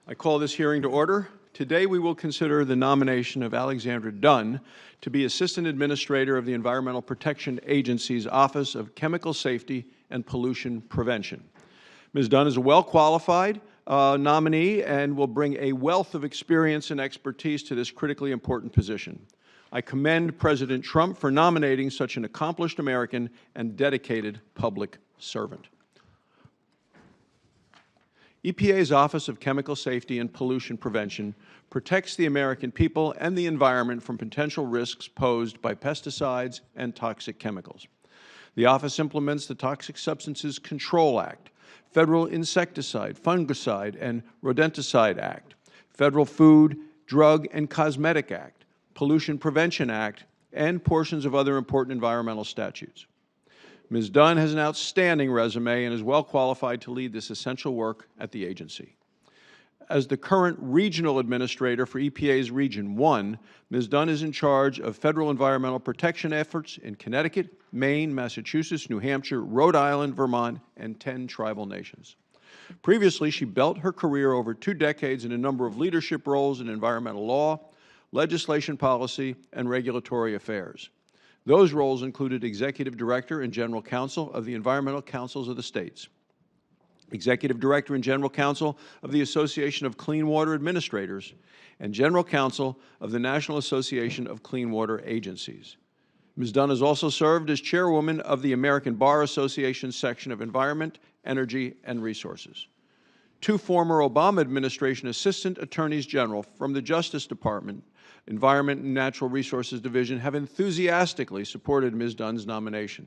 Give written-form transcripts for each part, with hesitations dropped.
I call this hearing to order. Today we will consider the nomination of Alexandra Dunn to be Assistant Administrator of the Environmental Protection Agency's Office of Chemical Safety and Pollution Prevention. Ms. Dunn is a well-qualified nominee and will bring a wealth of experience and expertise to this critically important position. I commend President Trump for nominating such an accomplished American and dedicated public servant. EPA's Office of Chemical Safety and Pollution Prevention protects the American people and the environment from potential risks posed by pesticides and toxic chemicals. The office implements the Toxic Substances Control Act, Federal Insecticide, Fungicide, and Rodenticide Act, Federal Food, Drug, and Cosmetic Act, Pollution Prevention Act, and portions of other important environmental statutes. Ms. Dunn has an outstanding resume and is well qualified to lead this essential work at the agency. As the current regional administrator for EPA's Region 1, Ms. Dunn is in charge of federal environmental protection efforts in Connecticut, Maine, Massachusetts, New Hampshire, Rhode Island, Vermont, and 10 tribal nations. Previously, she built her career over 2 decades in a number of leadership roles in environmental law, legislation policy, and regulatory affairs. Those roles included Executive Director and General Counsel of the Environmental Councils of the states, Executive Director and General Counsel of the Association of Clean Water Administrators, and General Counsel of the National Association of Clean Water Agencies. Ms. Dunn has also served as Chairwoman of the American Bar Association section of Environment, Energy, and Resources. 2 former Obama administration Assistant Attorneys General from the Justice Department, Environment and Natural Resources Division have enthusiastically supported Ms. Dunn's nomination.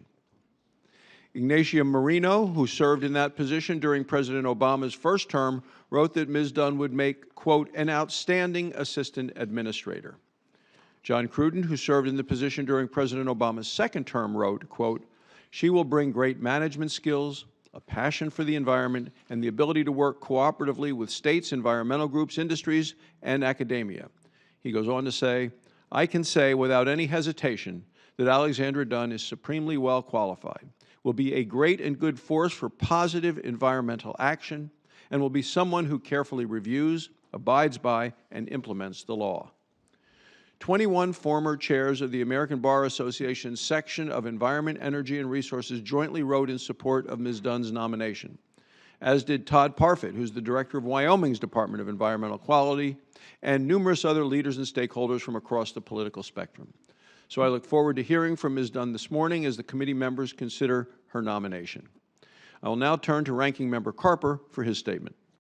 Ignacia Marino, who served in that position during President Obama's first term, wrote that Ms. Dunn would make, quote, an outstanding assistant administrator. John Cruden, who served in the position during President Obama's second term, wrote, quote, she will bring great management skills, a passion for the environment, and the ability to work cooperatively with states, environmental groups, industries, and academia. He goes on to say, I can say without any hesitation that Alexandra Dunn is supremely well qualified, will be a great and good force for positive environmental action, and will be someone who carefully reviews, abides by, and implements the law. 21 former chairs of the American Bar Association's section of Environment, Energy, and Resources jointly wrote in support of Ms. Dunn's nomination, as did Todd Parfit, who's the director of Wyoming's Department of Environmental Quality, and numerous other leaders and stakeholders from across the political spectrum. So I look forward to hearing from Ms. Dunn this morning as the committee members consider her nomination. I will now turn to Ranking Member Carper for his statement.